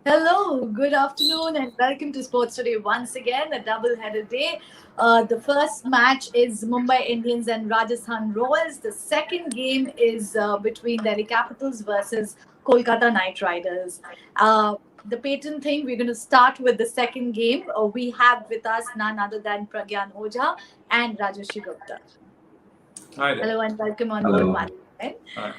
Hello, good afternoon, and welcome to Sports Today once again, a double-header day. The first match is Mumbai Indians and Rajasthan Royals. The second game is between Delhi Capitals versus Kolkata Knight Riders. The patent thing, we're going to start with the second game. We have with us none other than Pragyan Ojha and Rajesh Gupta. Hi there. Hello and welcome on board Hello. once again. Hi.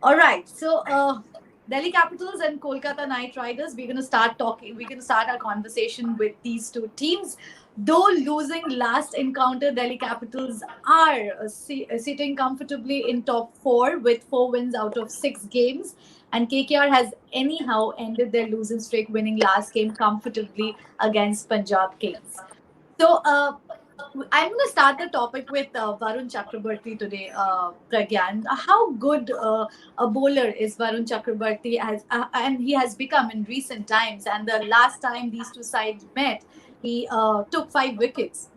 All right. So, Delhi Capitals and Kolkata Knight Riders. We're going to start talking. We're going to start our conversation with these two teams. Though losing last encounter, Delhi Capitals are sitting comfortably in top four with 4 wins out of 6 games. And KKR has anyhow ended their losing streak, winning last game comfortably against Punjab Kings. So, I'm going to start the topic with Varun Chakraborty today, Pragyan. How good a bowler is Varun Chakraborty, and he has become in recent times. And the last time these two sides met, he took 5 wickets.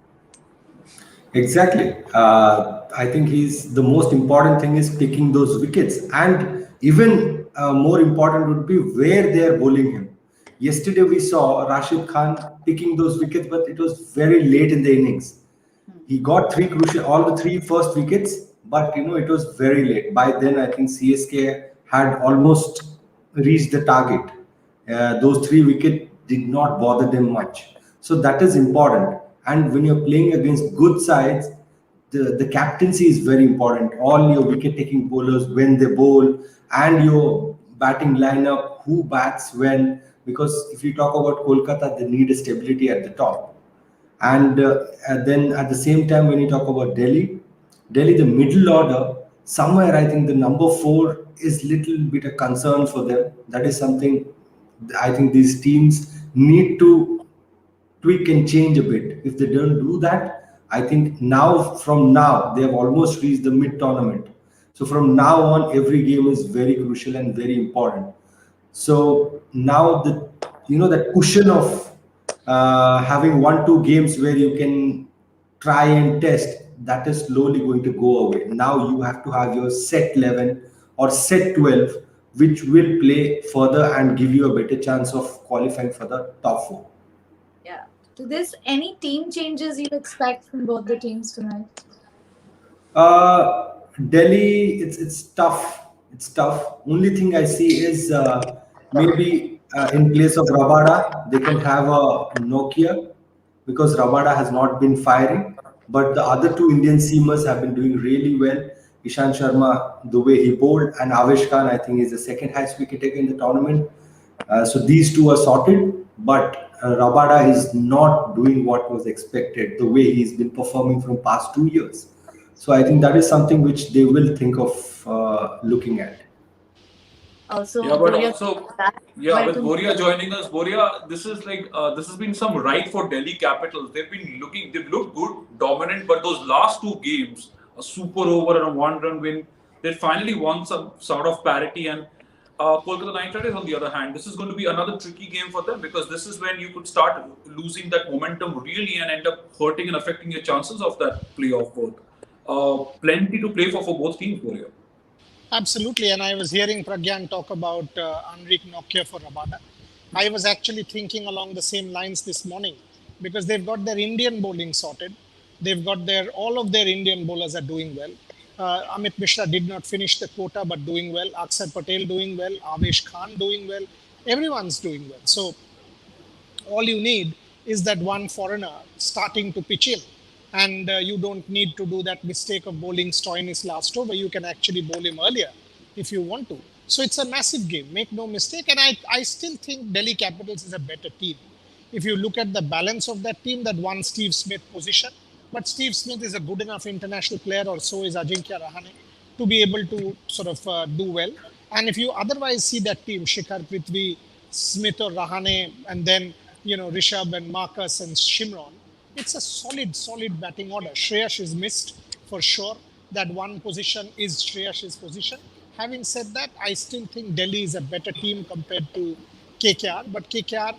Exactly. I think he's the most important thing is picking those wickets, and even more important would be where they are bowling him. Yesterday we saw Rashid Khan picking those wickets, but it was very late in the innings. He got all the three first wickets, but it was very late. By then, I think CSK had almost reached the target. Those three wickets did not bother them much. So that is important. And when you're playing against good sides, the captaincy is very important. All your wicket taking bowlers, when they bowl, and your batting lineup, who bats when. Because if you talk about Kolkata, they need a stability at the top. And then at the same time, when you talk about Delhi, the middle order, somewhere I think the number four is little bit a concern for them. That is something I think these teams need to tweak and change a bit. If they don't do that, I think from now, they have almost reached the mid tournament. So from now on, every game is very crucial and very important. So now that cushion of having 1-2 games where you can try and test, that is slowly going to go away. Now you have to have your set 11 or set 12, which will play further and give you a better chance of qualifying for the top four. Yeah. To this, any team changes you expect from both the teams tonight? Delhi, it's tough. It's tough. Only thing I see is maybe in place of Rabada, they can have a Nokia because Rabada has not been firing. But the other two Indian seamers have been doing really well. Ishan Sharma, the way he bowled, and Avesh Khan, I think, is the second highest wicket taker in the tournament. So these two are sorted, but Rabada is not doing what was expected the way he's been performing from past 2 years. So I think that is something which they will think of looking at. Also, Yeah, but Boria, also, with welcome. Boria joining us, Boria, this has been some right for Delhi Capitals. They've looked good, dominant, but those last 2 games, a super over and a 1-run win, they finally won some sort of parity. And Kolkata Knight Riders, on the other hand, this is going to be another tricky game for them because this is when you could start losing that momentum really and end up hurting and affecting your chances of that playoff berth. Plenty to play for both teams, Boria. Absolutely, and I was hearing Pragyan talk about Enrique Nokia for Rabada. I was actually thinking along the same lines this morning because they've got their Indian bowling sorted. They've got all of their Indian bowlers are doing well. Amit Mishra did not finish the quota, but doing well. Aksar Patel doing well. Avesh Khan doing well. Everyone's doing well. So all you need is that one foreigner starting to pitch in. And you don't need to do that mistake of bowling Stoinis last over. You can actually bowl him earlier if you want to. So it's a massive game, make no mistake. And I still think Delhi Capitals is a better team. If you look at the balance of that team, that one Steve Smith position, but Steve Smith is a good enough international player, or so is Ajinkya Rahane, to be able to sort of do well. And if you otherwise see that team, Shikhar, Prithvi, Smith or Rahane, and then Rishabh and Marcus and Shimron, it's a solid batting order. Shreyash is missed for sure. That one position is Shreyash's position. Having said that, I still think Delhi is a better team compared to KKR, but KKR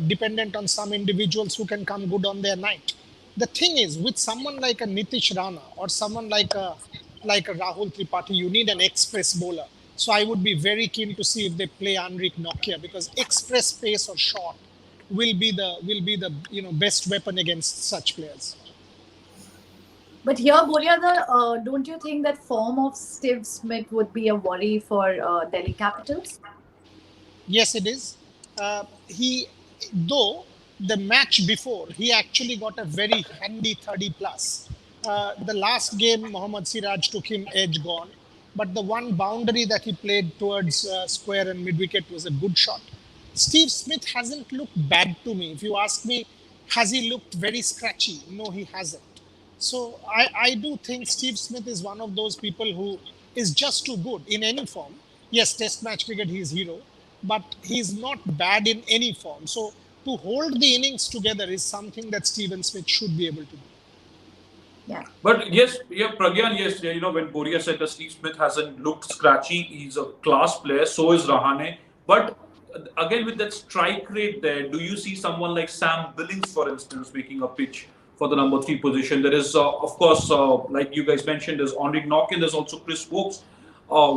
dependent on some individuals who can come good on their night. The thing is, with someone like a Nitish Rana or someone like a Rahul Tripathi, you need an express bowler. So I would be very keen to see if they play Anrik Nokia, because express pace or short will be the best weapon against such players. But here, Boria, don't you think that form of Steve Smith would be a worry for Delhi Capitals? Yes, it is. He, though the match before, he actually got a very handy 30 plus. The last game, Mohammad Siraj took him edge gone, but the one boundary that he played towards square and mid wicket was a good shot. Steve Smith hasn't looked bad to me. If you ask me, has he looked very scratchy? No, he hasn't. So I do think Steve Smith is one of those people who is just too good in any form. Yes, Test match cricket he is hero, but he's not bad in any form. So to hold the innings together is something that Steven Smith should be able to do. Yeah. But yes, yeah, Pragyan, yes, when Boria said that Steve Smith hasn't looked scratchy, he's a class player, so is Rahane. But again, with that strike rate there, do you see someone like Sam Billings, for instance, making a pitch for the number 3 position? There is, of course, like you guys mentioned, there's Henrik Nokia, there's also Chris Wokes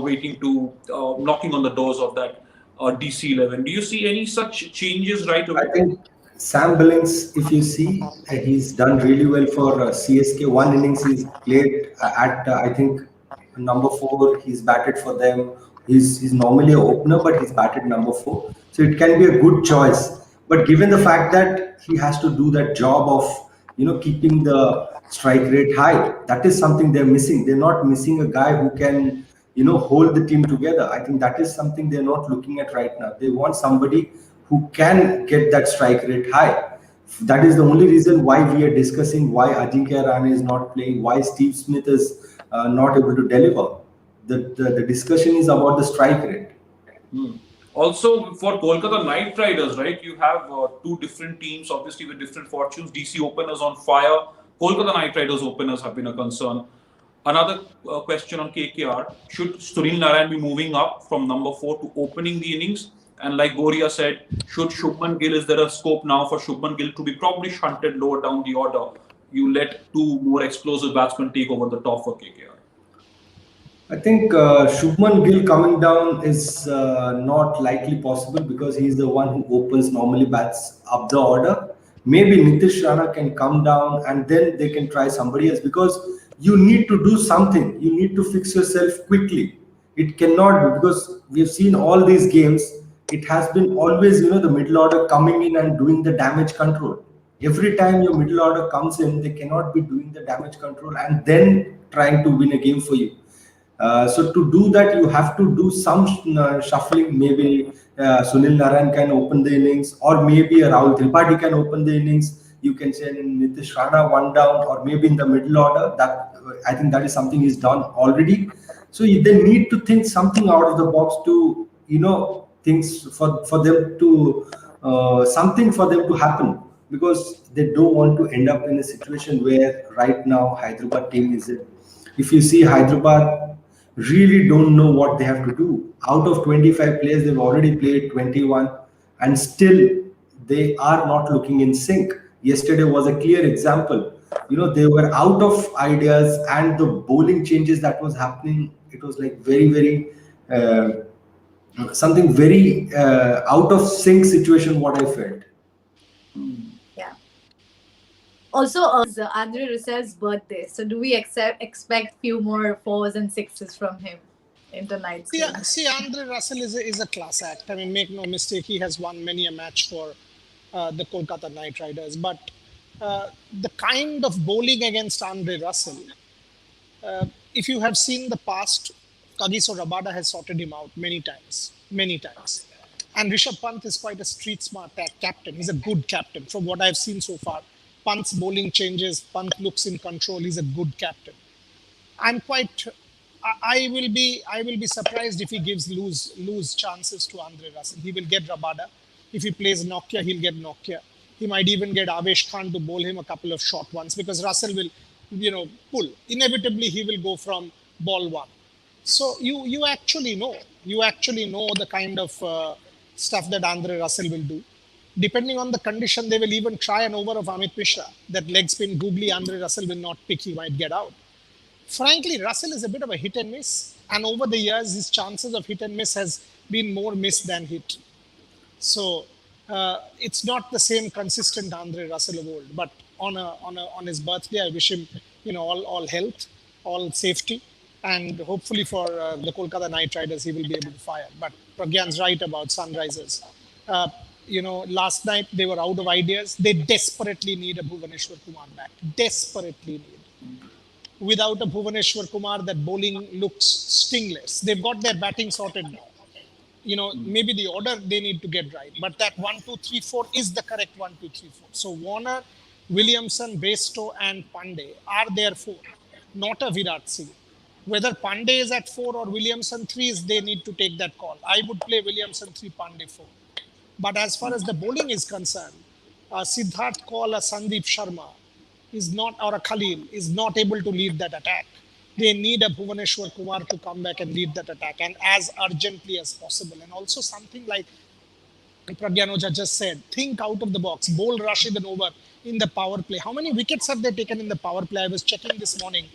waiting to, knocking on the doors of that DC11. Do you see any such changes right away? I think Sam Billings, if you see, he's done really well for CSK. One innings he's played at, I think, number 4. He's batted for them. He's normally an opener, but he's batted number 4. So it can be a good choice. But given the fact that he has to do that job of, keeping the strike rate high, that is something they're missing. They're not missing a guy who can, hold the team together. I think that is something they're not looking at right now. They want somebody who can get that strike rate high. That is the only reason why we are discussing why Ajinkya Rahane is not playing, why Steve Smith is not able to deliver. The discussion is about the strike rate. Also, for Kolkata Knight Riders, right, you have 2 different teams, obviously with different fortunes. DC openers on fire. Kolkata Knight Riders openers have been a concern. Another question on KKR, should Sunil Narayan be moving up from number 4 to opening the innings? And like Boria said, should Shubman Gill, is there a scope now for Shubman Gill to be probably shunted lower down the order? You let 2 more explosive batsmen take over the top for KKR. I think Shubman Gill coming down is not likely possible because he's the one who opens, normally bats up the order. Maybe Nitish Rana can come down and then they can try somebody else, because you need to do something. You need to fix yourself quickly. It cannot be, because we've seen all these games. It has been always, the middle order coming in and doing the damage control. Every time your middle order comes in, they cannot be doing the damage control and then trying to win a game for you. So to do that, you have to do some shuffling. Maybe Sunil Narayan can open the innings, or maybe Rahul Tripathi can open the innings. You can send in Nitish Rana one down, or maybe in the middle order. That I think that is something he's done already. So they need to think something out of the box to, things for them to something for them to happen, because they don't want to end up in a situation where right now Hyderabad team is in. If you see, Hyderabad really don't know what they have to do. Out of 25 players, they've already played 21, and still they are not looking in sync. Yesterday was a clear example. They were out of ideas, and the bowling changes that was happening, it was like very, very something very out of sync situation, what I felt. Yeah. Also, Andre Russell's birthday. So, do we expect few more 4s and 6s from him in tonight's game? Yeah, see, Andre Russell is a class act. I mean, make no mistake, he has won many a match for the Kolkata Knight Riders. But the kind of bowling against Andre Russell, if you have seen the past, Kagiso Rabada has sorted him out many times. And Rishabh Pant is quite a street smart captain. He's a good captain from what I've seen so far. Pant's bowling changes, Pant looks in control. He's a good captain. I will be surprised if he gives lose chances to Andre Russell. He will get Rabada. If he plays Nokia, he'll get Nokia. He might even get Avesh Khan to bowl him a couple of short ones, because Russell will, pull. Inevitably, he will go from ball 1. So you actually know the kind of stuff that Andre Russell will do. Depending on the condition, they will even try an over of Amit Mishra. That leg spin googly Andre Russell will not pick, he might get out. Frankly, Russell is a bit of a hit and miss. And over the years, his chances of hit and miss has been more miss than hit. So it's not the same consistent Andre Russell of old. But on his birthday, I wish him, all health, all safety, and hopefully for the Kolkata Knight Riders, he will be able to fire. But Pragyan's right about Sunrisers. Last night they were out of ideas. They desperately need a Bhuvaneshwar Kumar back. Desperately need. Without a Bhuvaneshwar Kumar, that bowling looks stingless. They've got their batting sorted now. Maybe the order they need to get right, but that 1, 2, 3, 4 is the correct 1, 2, 3, 4. So Warner, Williamson, Bairstow, and Pandey are their 4, not a Virat Singh. Whether Pandey is at 4 or Williamson 3 is, they need to take that call. I would play Williamson 3, Pandey 4. But as far as the bowling is concerned, Siddharth Kaul or Sandeep Sharma is not, or a Khalil is not able to lead that attack. They need a Bhuvaneshwar Kumar to come back and lead that attack, and as urgently as possible. And also something like Pragyan Ojha just said, think out of the box, bowl Rashid over in the power play. How many wickets have they taken in the power play? I was checking this morning.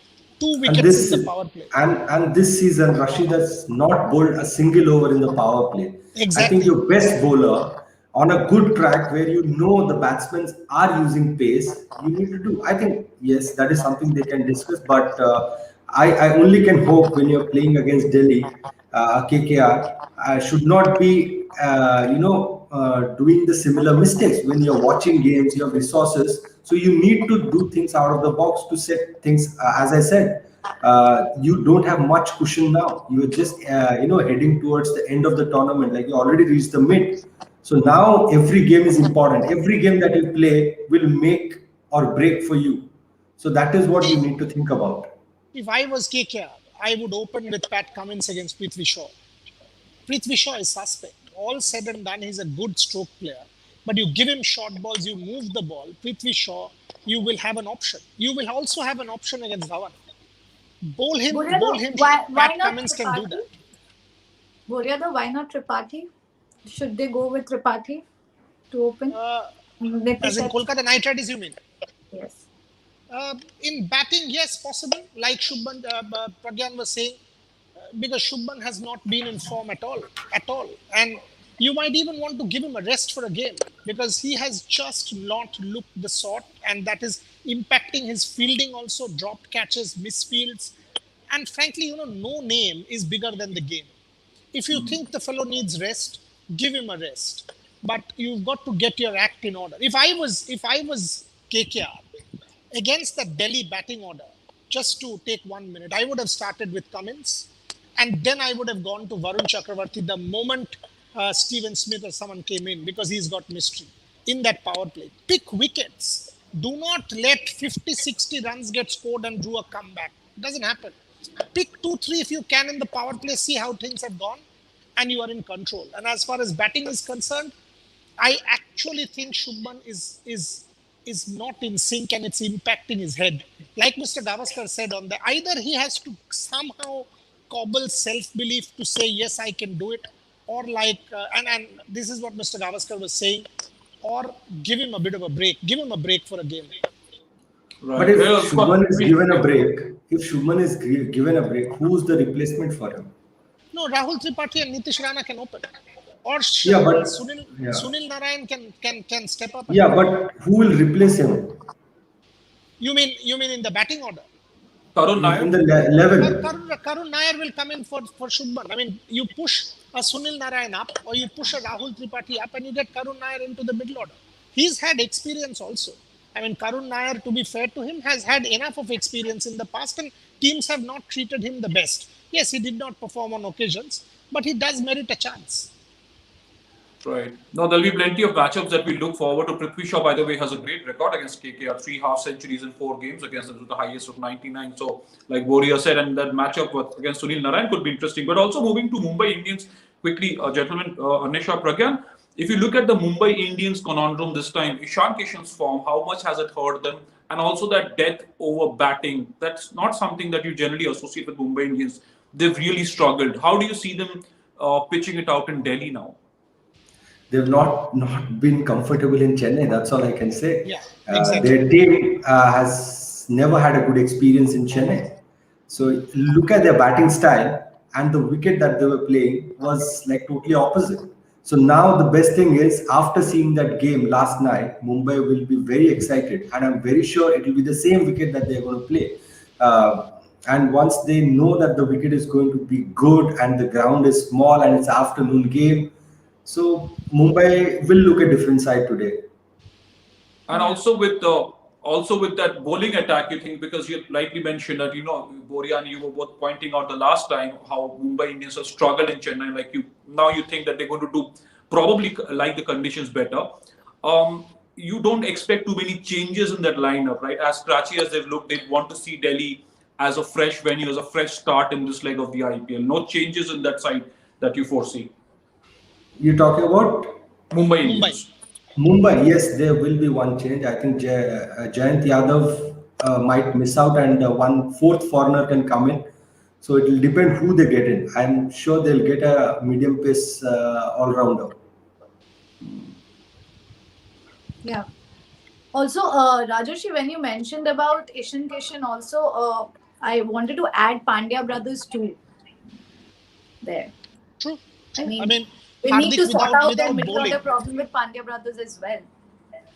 2 wickets in the power play. And this season, Rashid has not bowled a single over in the power play. Exactly. I think your best bowler on a good track where the batsmen are using pace, you need to do. I think, yes, that is something they can discuss, but I only can hope when you're playing against Delhi, KKR should not be, doing the similar mistakes. When you're watching games, you have resources, so you need to do things out of the box to set things. As I said, you don't have much cushion now. You're just, heading towards the end of the tournament. Like you already reached the mid. So now every game is important. Every game that you play will make or break for you. So that is what you need to think about. If I was KKR, I would open with Pat Cummins against Prithvi Shaw. Prithvi Shaw is suspect. All said and done, he's a good stroke player. But you give him short balls, you move the ball, Prithvi Shaw, you will have an option. You will also have an option against Dhawan. Bowl him. Why Pat not Cummins can do that. Boryada, why not Tripathi? Should they go with Tripathi to open? As in Kolkata Knight Riders, you mean? Yes. In batting, yes, possible. Like Shubman, Pragyan was saying, because Shubman has not been in form at all. And you might even want to give him a rest for a game because he has just not looked the sort, and that is impacting his fielding also, dropped catches, misfields. And frankly, no name is bigger than the game. If you think the fellow needs rest, give him a rest. But you've got to get your act in order. If I was KKR, against the Delhi batting order, just to take 1 minute, I would have started with Cummins, and then I would have gone to Varun Chakravarti the moment Steven Smith or someone came in, because he's got mystery in that power play. Pick wickets. Do not let 50, 60 runs get scored and do a comeback. It doesn't happen. Pick 2, 3 if you can in the power play, see how things have gone, and you are in control. And as far as batting is concerned, I actually think Shubman is not in sync, and it's impacting his head. Like Mr. Gavaskar said on that, either he has to somehow cobble self-belief to say, yes, I can do it, or like, and this is what Mr. Gavaskar was saying, or give him a bit of a break. Give him a break for a game. Right. But if Shubman is given a break, who's the replacement for him? No, Rahul Tripathi and Nitish Rana can open. Or Sunil Narayan can step up. Yeah, but who will replace him? You mean in the batting order? Karun Nair? In the 11. Karun Nair will come in for Shubman. I mean, you push a Sunil Narayan up, or you push a Rahul Tripathi up, and you get Karun Nair into the middle order. He's had experience also. I mean, Karun Nair, to be fair to him, has had enough of experience in the past, and teams have not treated him the best. Yes, he did not perform on occasions, but he does merit a chance. Right. Now, there'll be plenty of matchups that we look forward to. Prithvi Shaw, by the way, has a great record against KKR. 3 half centuries in 4 games against them, to the highest of 99. So, like Boria said, and that matchup against Sunil Narayan could be interesting. But also moving to Mumbai Indians, quickly, gentlemen, Anisha, Pragyan, if you look at the Mumbai Indians conundrum this time, Ishan Kishan's form, how much has it hurt them? And also that death over batting, that's not something that you generally associate with Mumbai Indians. They've really struggled. How do you see them pitching it out in Delhi now? They've not been comfortable in Chennai. That's all I can say. Yeah, exactly. Their team has never had a good experience in Chennai. So look at their batting style, and the wicket that they were playing was like totally opposite. So now the best thing is, after seeing that game last night, Mumbai will be very excited, and I'm very sure it will be the same wicket that they're going to play. And once they know that the wicket is going to be good and the ground is small and it's afternoon game, so Mumbai will look a different side today. And also with that bowling attack, you think, because you rightly mentioned that, Boria and you were both pointing out the last time how Mumbai Indians have struggled in Chennai. Like now you think that they're going to do probably like the conditions better. You don't expect too many changes in that lineup, right? As scratchy as they've looked, they want to see Delhi as a fresh venue, as a fresh start in this leg of the IPL. No changes in that side that you foresee. You're talking about Mumbai Mumbai. Indians. Mumbai? Yes, there will be one change. I think Jayant Yadav might miss out, and one fourth foreigner can come in. So it will depend who they get in. I'm sure they'll get a medium pace all rounder. Yeah. Also, Rajarshi, when you mentioned about Ishan Kishan, also, I wanted to add Pandya brothers too there. True. I I mean, mean, we need to Hardik sort out their without middle bowling. order problem with Pandya brothers as well.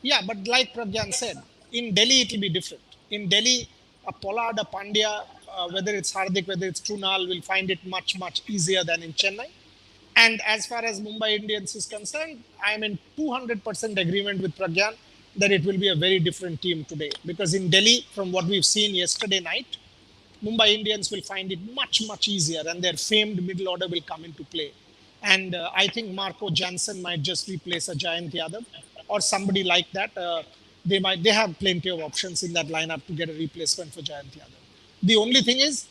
Yeah, but like Pragyan said, in Delhi it will be different. In Delhi, a Pollard, a Pandya, whether it's Hardik, whether it's Trunal, will find it much, much easier than in Chennai. And as far as Mumbai Indians is concerned, I'm in 200% agreement with Pragyan that it will be a very different team today. Because in Delhi, from what we've seen yesterday night, Mumbai Indians will find it much, much easier, and their famed middle order will come into play. And I think Marco Jansen might just replace a Jayant Yadav or somebody like that. They have plenty of options in that lineup to get a replacement for Jayant Yadav. The only thing is,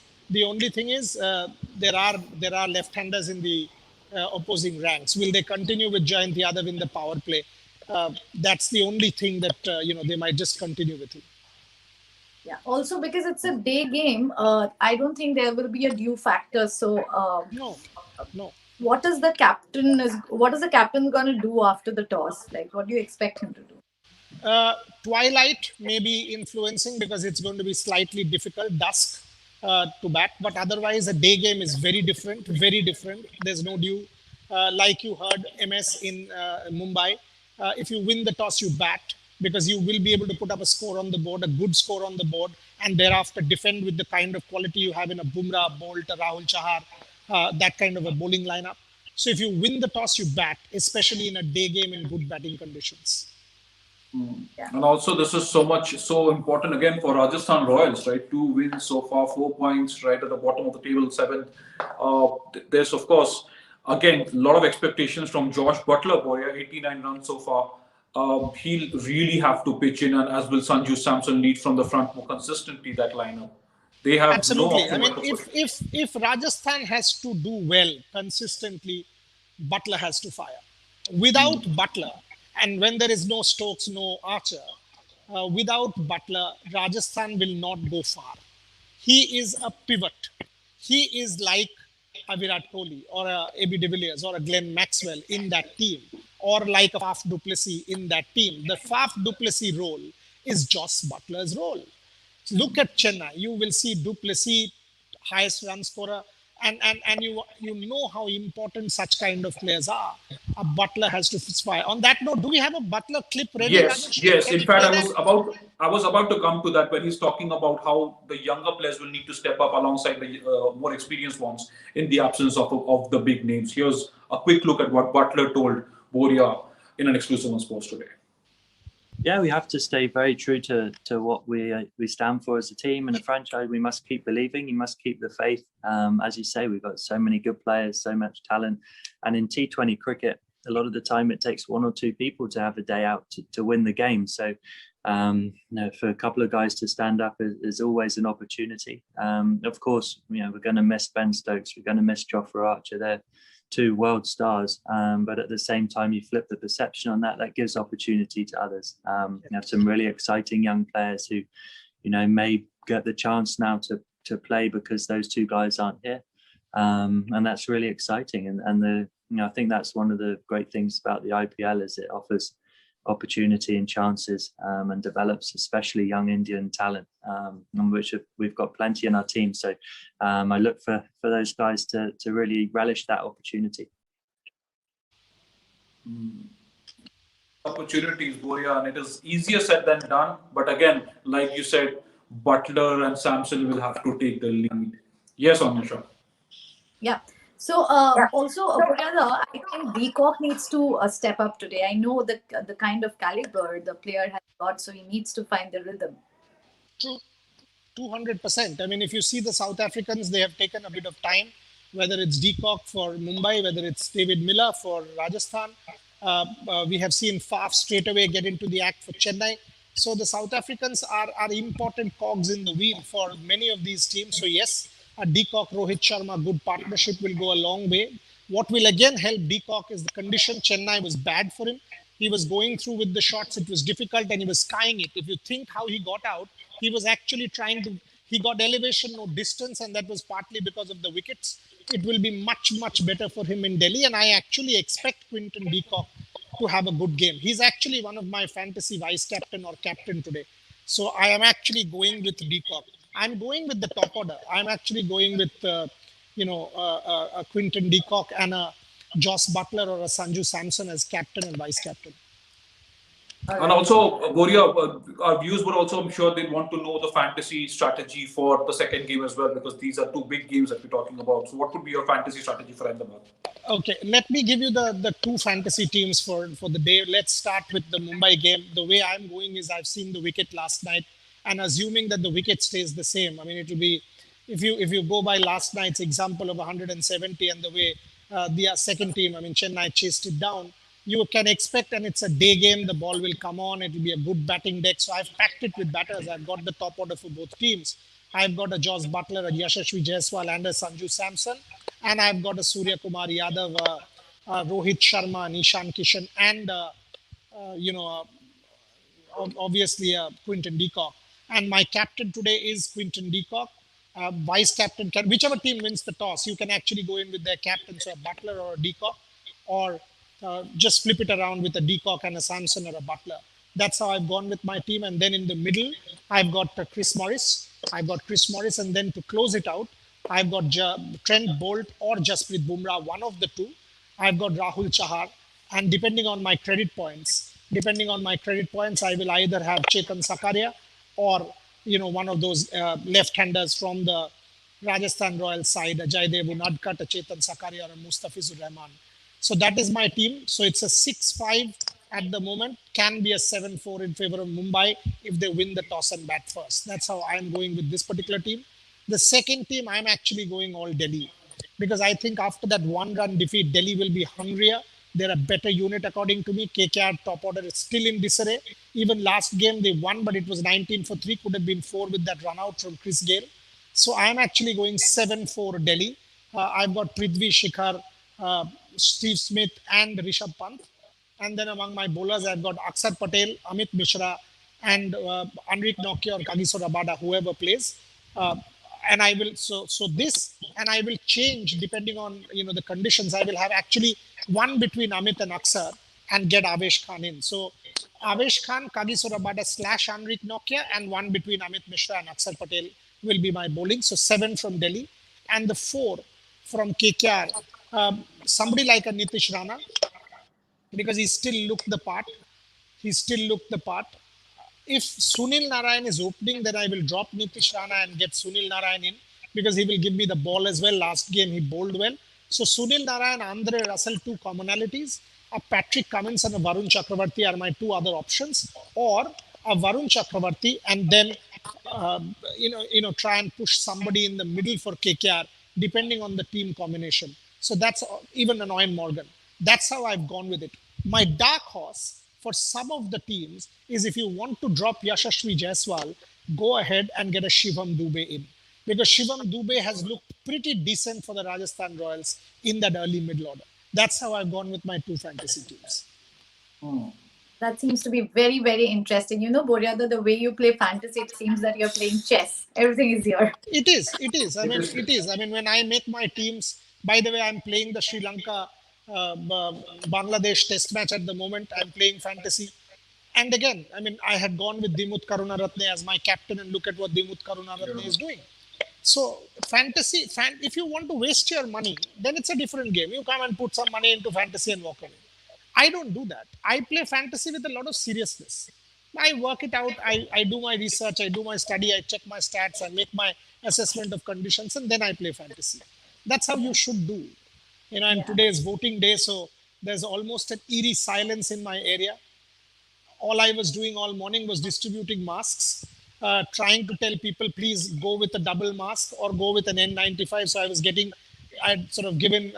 there are left-handers in the opposing ranks. Will they continue with Jayant Yadav in the power play? That's the only thing that they might just continue with him. Yeah. Also, because it's a day game, I don't think there will be a due factor. So, No, no. what is the captain going to do after the toss? Like, what do you expect him to do? Twilight may be influencing because it's going to be slightly difficult, dusk to bat. But otherwise, a day game is very different, very different. There's no due. Like you heard MS in Mumbai, if you win the toss, you bat because you will be able to put up a score on the board, a good score on the board, and thereafter defend with the kind of quality you have in a Bumrah, Bolt, a Rahul Chahar, that kind of a bowling lineup. So if you win the toss, you bat, especially in a day game in good batting conditions. Yeah. And also, this is so important again for Rajasthan Royals, right? 2 wins so far, 4 points, right at the bottom of the table, seventh. There's, of course, again, a lot of expectations from Josh Butler, Boria, 89 runs so far. He'll really have to pitch in, and as will Sanju Samson lead from the front more consistently, that lineup. They have Absolutely. no I mean, option but to put. if Rajasthan has to do well consistently, Butler has to fire. Without Butler, and when there is no Stokes, no Archer, without Butler, Rajasthan will not go far. He is a pivot. He is like a Virat Kohli or a AB de Villiers or a Glenn Maxwell in that team, or like a Faf du Plessis in that team. The Faf du Plessis role is Joss Butler's role. Look at Chennai. You will see du Plessis, highest run scorer, and you know how important such kind of players are. A Butler has to fire. On that note, do we have a Butler clip ready? Yes, Rajesh? yes. Can In we fact, play that? I was about to come to that when he's talking about how the younger players will need to step up alongside the more experienced ones in the absence of the big names. Here's a quick look at what Butler told Boria in an exclusive on Sports Today. Yeah, we have to stay very true to what we stand for as a team and a franchise. We must keep believing. You must keep the faith. As you say, we've got so many good players, so much talent, and in T20 cricket, a lot of the time it takes one or two people to have a day out to win the game. So, for a couple of guys to stand up is always an opportunity. Of course, we're going to miss Ben Stokes. We're going to miss Jofra Archer. They're two world stars, but at the same time, you flip the perception on that gives opportunity to others. You have some really exciting young players who, may get the chance now to play because those two guys aren't here, and that's really exciting. And I think that's one of the great things about the IPL is it offers opportunity and chances and develops especially young Indian talent, on which we've got plenty in our team. So I look for those guys to really relish that opportunity. Opportunities, Boria, and it is easier said than done. But again, like you said, Butler and Samson will have to take the lead. Yes, Anusha. Yeah. So also, Boryada, I think Deacock needs to step up today. I know the kind of caliber the player has got, so he needs to find the rhythm. True. 200%. I mean, if you see the South Africans, they have taken a bit of time, whether it's Deacock for Mumbai, whether it's David Miller for Rajasthan. We have seen Faf straight away get into the act for Chennai. So the South Africans are important cogs in the wheel for many of these teams. So yes, a Deacock, Rohit Sharma, good partnership will go a long way. What will again help Deacock is the condition. Chennai was bad for him. He was going through with the shots. It was difficult and he was skying it. If you think how he got out, he was actually he got elevation, no distance, and that was partly because of the wickets. It will be much, much better for him in Delhi. And I actually expect Quinton Deacock to have a good game. He's actually one of my fantasy vice captain or captain today. So I am actually going with Deacock. I'm going with the top order. I'm actually going with, a Quinton Deacock and a Joss Butler or a Sanju Samson as captain and vice captain. And also, Boria, our viewers would also, I'm sure they want to know the fantasy strategy for the second game as well, because these are two big games that we're talking about. So what would be your fantasy strategy for Ahmedabad? Okay, let me give you the two fantasy teams for the day. Let's start with the Mumbai game. The way I'm going is I've seen the wicket last night, and assuming that the wicket stays the same, I mean, it will be, if you go by last night's example of 170 and the way the second team, I mean, Chennai chased it down, you can expect, and it's a day game, the ball will come on, it will be a good batting deck. So I've packed it with batters. I've got the top order for both teams. I've got a Joss Butler, a Yashasvi Jaiswal, and a Sanju Samson. And I've got a Surya Kumar Yadav, Rohit Sharma, Nishan Kishan, and, obviously Quinton Deacock. And my captain today is Quinton Deacock. Vice captain, whichever team wins the toss, you can actually go in with their captain, so a Butler or a Deacock, or just flip it around with a Deacock and a Samson or a Butler. That's how I've gone with my team. And then in the middle, I've got Chris Morris. And then to close it out, I've got Trent Bolt or Jasprit Bumrah, one of the two. I've got Rahul Chahar. And depending on my credit points, I will either have Chetan Sakaria or, one of those left-handers from the Rajasthan Royals side, a Jaydev, Unadkat, a Chetan Sakaria, or a Mustafizur Rahman. So that is my team. So it's a 6-5 at the moment, can be a 7-4 in favor of Mumbai if they win the toss and bat first. That's how I'm going with this particular team. The second team, I'm actually going all Delhi, because I think after that one-run defeat, Delhi will be hungrier. They're a better unit according to me. KKR top order is still in disarray. Even last game they won, but it was 19 for 3, could have been 4 with that run out from Chris Gill. So I'm actually going 7-4 Delhi. I've got Prithvi Shikhar, Steve Smith and Rishabh Pant. And then among my bowlers, I've got Akshar Patel, Amit Mishra, and Unadkat or Kagiso Rabada, whoever plays. And I will and I will change depending on the conditions. I will have actually one between Amit and Akshar and get Avesh Khan in. So Avesh Khan, Kagiso Rabada / Unadkat, and one between Amit Mishra and Akshar Patel will be my bowling. So 7 from Delhi, and the 4 from KKR. Somebody like a Nitish Rana, because he still looked the part. If Sunil Narayan is opening, then I will drop Nitish Rana and get Sunil Narayan in, because he will give me the ball as well. Last game he bowled well. So Sunil Narayan, Andre Russell, 2 commonalities. A Patrick Cummins and a Varun Chakravarti are my 2 other options, or a Varun Chakravarti and then try and push somebody in the middle for KKR depending on the team combination. So that's even an Owen Morgan. That's how I've gone with it. My dark horse for some of the teams is, if you want to drop Yashasvi Jaiswal, go ahead and get a Shivam Dube in, because Shivam Dube has looked pretty decent for the Rajasthan Royals in that early middle order. That's how I've gone with my 2 fantasy teams. That seems to be very, very interesting. Boryada, the way you play fantasy, it seems that you're playing chess. Everything is here. It is. It is. I mean, when I make my teams, by the way, I'm playing the Sri Lanka Bangladesh test match at the moment. I'm playing fantasy. And again, I mean, I had gone with Dimut Karunaratne as my captain, and look at what Dimut Karunaratne is doing. So fantasy, if you want to waste your money, then it's a different game. You come and put some money into fantasy and walk away. I don't do that. I play fantasy with a lot of seriousness. I work it out. I do my research. I do my study. I check my stats. I make my assessment of conditions, and then I play fantasy. That's how you should do. And Yeah. today is voting day, so there's almost an eerie silence in my area. All I was doing all morning was distributing masks, trying to tell people, please go with a double mask or go with an N95. So I'd sort of given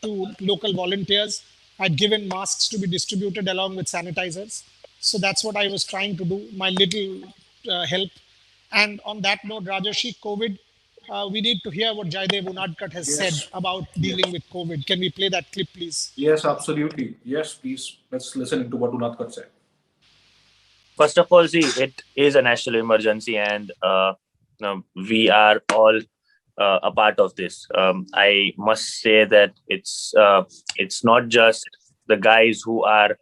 to local volunteers, I'd given masks to be distributed along with sanitizers. So that's what I was trying to do, my little help. And on that note, Rajashi, COVID, we need to hear what Jaydev Unadkat has said Yes. about dealing with COVID. Can we play that clip, please? Yes, absolutely. Yes, please. Let's listen to what Unadkat said. First of all, see, it is a national emergency, and we are all a part of this. I must say that it's not just the guys who are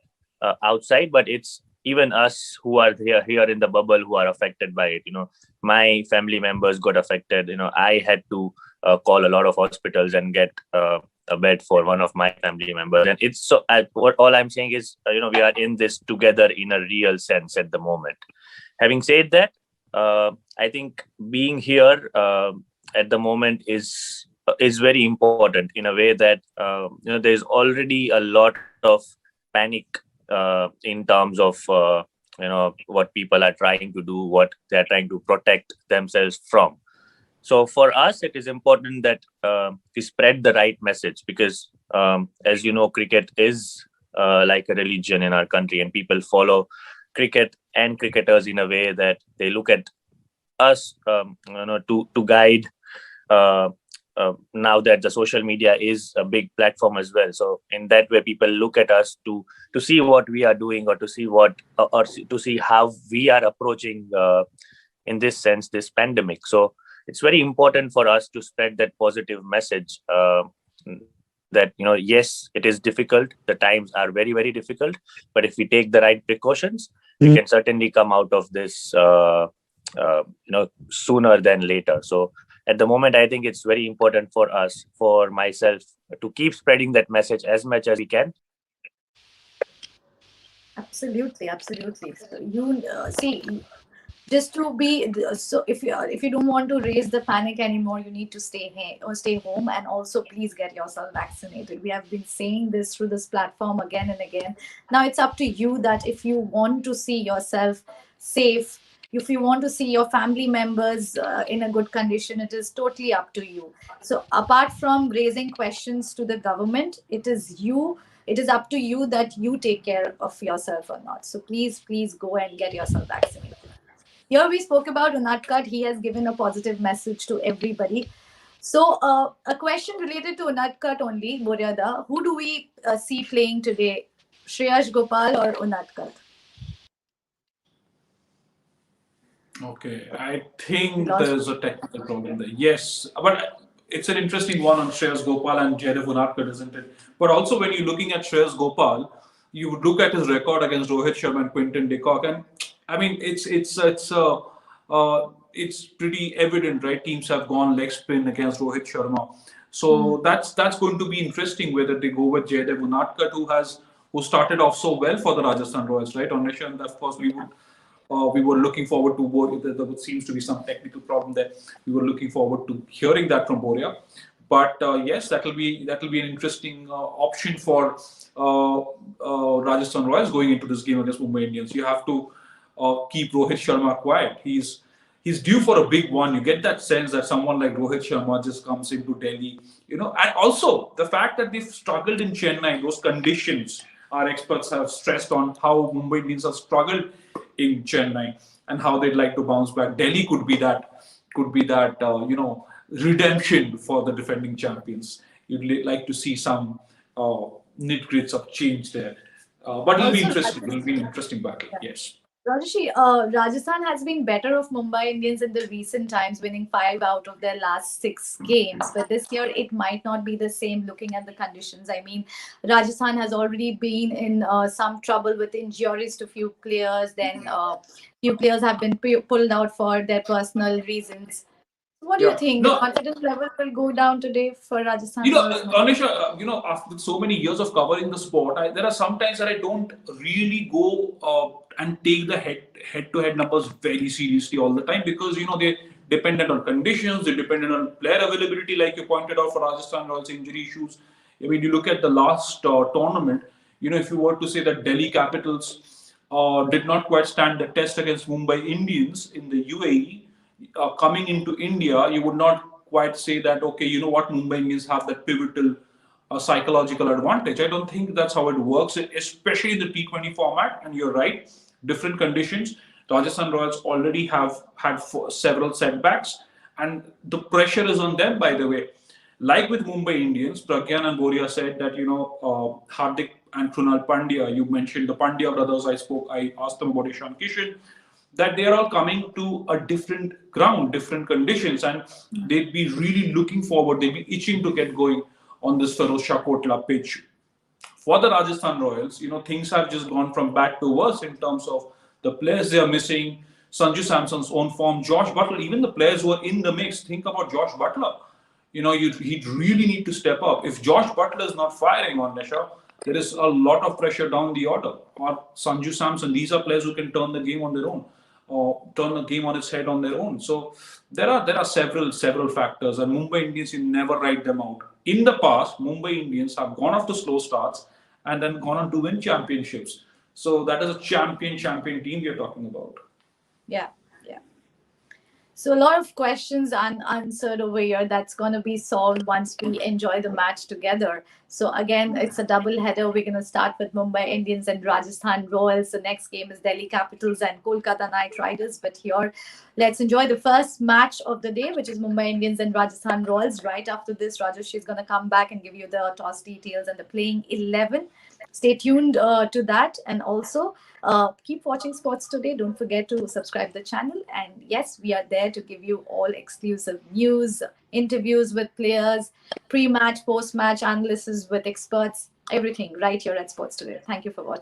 outside, but it's even us who are here in the bubble who are affected by it. My family members got affected. I had to call a lot of hospitals and get a bed for one of my family members. And it's so, all I'm saying is, we are in this together in a real sense at the moment. Having said that, I think being here at the moment is very important in a way that, there's already a lot of panic in terms of, what people are trying to do, what they're trying to protect themselves from. So for us, it is important that we spread the right message because, as you know, cricket is like a religion in our country, and people follow cricket and cricketers in a way that they look at us, to guide. Now that the social media is a big platform as well, so in that way, people look at us to see what we are doing, or to see to see how we are approaching, in this sense, this pandemic. So it's very important for us to spread that positive message that, yes, it is difficult. The times are very, very difficult. But if we take the right precautions, we can certainly come out of this, sooner than later. So at the moment, I think it's very important for us, for myself, to keep spreading that message as much as we can. Absolutely, absolutely. So you see, just to be so, if you don't want to raise the panic anymore, you need to stay home, and also please get yourself vaccinated. We have been saying this through this platform again and again. Now it's up to you that if you want to see yourself safe, if you want to see your family members in a good condition, it is totally up to you. So apart from raising questions to the government, it is up to you that you take care of yourself or not. So please go and get yourself vaccinated. Here we spoke about Unadkat. He has given a positive message to everybody. So a question related to Unadkat only, Boryada. Who do we see playing today? Shreyas Gopal or Unadkat? Okay, I think there's a technical problem there. Yes, but it's an interesting one on Shreyas Gopal and Jaydev Unadkat, isn't it? But also, when you're looking at Shreyas Gopal, you would look at his record against Rohit Sharma and Quinton de Kock, and I mean, it's pretty evident, right? Teams have gone leg spin against Rohit Sharma, so that's going to be interesting whether they go with Jaydev Unadkat, who started off so well for the Rajasthan Royals, right? On Nisha, and of course we were looking forward to there seems to be some technical problem there. We were looking forward to hearing that from Boria. But yes, that'll be an interesting option for Rajasthan Royals going into this game against Mumbai Indians. You have to keep Rohit Sharma quiet. He's due for a big one. You get that sense that someone like Rohit Sharma just comes into Delhi, and also the fact that they've struggled in Chennai, those conditions. Our experts have stressed on how Mumbai Indians have struggled in Chennai and how they'd like to bounce back. Delhi could be that redemption for the defending champions. You'd like to see some nitgrits of change there, but it'll be interesting. It'll be an interesting battle. Yes. Rajeshi, Rajasthan has been better of Mumbai Indians in the recent times, winning 5 out of their last 6 games. But this year, it might not be the same looking at the conditions. I mean, Rajasthan has already been in some trouble with injuries to few players. Then few players have been pulled out for their personal reasons. What do you Yeah. think? The No, confidence level will go down today for Rajasthan you know, Royals? Anisha, after so many years of covering the sport, there are some times that I don't really go and take the head-to-head numbers very seriously all the time, because they dependent on conditions, they dependent on player availability, like you pointed out for Rajasthan Royals injury issues. I mean, you look at the last tournament. If you were to say that Delhi Capitals did not quite stand the test against Mumbai Indians in the UAE, coming into India, you would not quite say that, okay, you know what, Mumbai Indians have that pivotal psychological advantage. I don't think that's how it works, especially in the T20 format. And you're right, different conditions. Rajasthan Royals already have had several setbacks, and the pressure is on them, by the way. Like with Mumbai Indians, Pragyan and Boria said that, Hardik and Krunal Pandya, you mentioned the Pandya brothers, I asked them about Ishan Kishan, that they are all coming to a different ground, different conditions, and they'd be really looking forward, they'd be itching to get going on this Feroz Shah Kotla pitch. For the Rajasthan Royals, things have just gone from bad to worse in terms of the players they are missing, Sanju Samson's own form, Josh Butler, even the players who are in the mix. Think about Josh Butler. He'd really need to step up. If Josh Butler is not firing on Nisha, there is a lot of pressure down the order. Or Sanju Samson, these are players who can turn the game on their own, or turn the game on its head on their own. So there are several factors, and Mumbai Indians, you never write them out. In the past, Mumbai Indians have gone off to slow starts and then gone on to win championships. So that is a champion team we are talking about. Yeah, yeah. So a lot of questions unanswered over here that's going to be solved once we enjoy the match together. So again, it's a double header. We're going to start with Mumbai Indians and Rajasthan Royals. The next game is Delhi Capitals and Kolkata Knight Riders. But here, let's enjoy the first match of the day, which is Mumbai Indians and Rajasthan Royals. Right after this, Rajesh is going to come back and give you the toss details and the playing 11. Stay tuned to that, and also keep watching Sports Today. Don't forget to subscribe the channel. And yes, we are there to give you all exclusive news, interviews with players, pre-match, post-match analysis with experts, everything right here at Sports Today. Thank you for watching.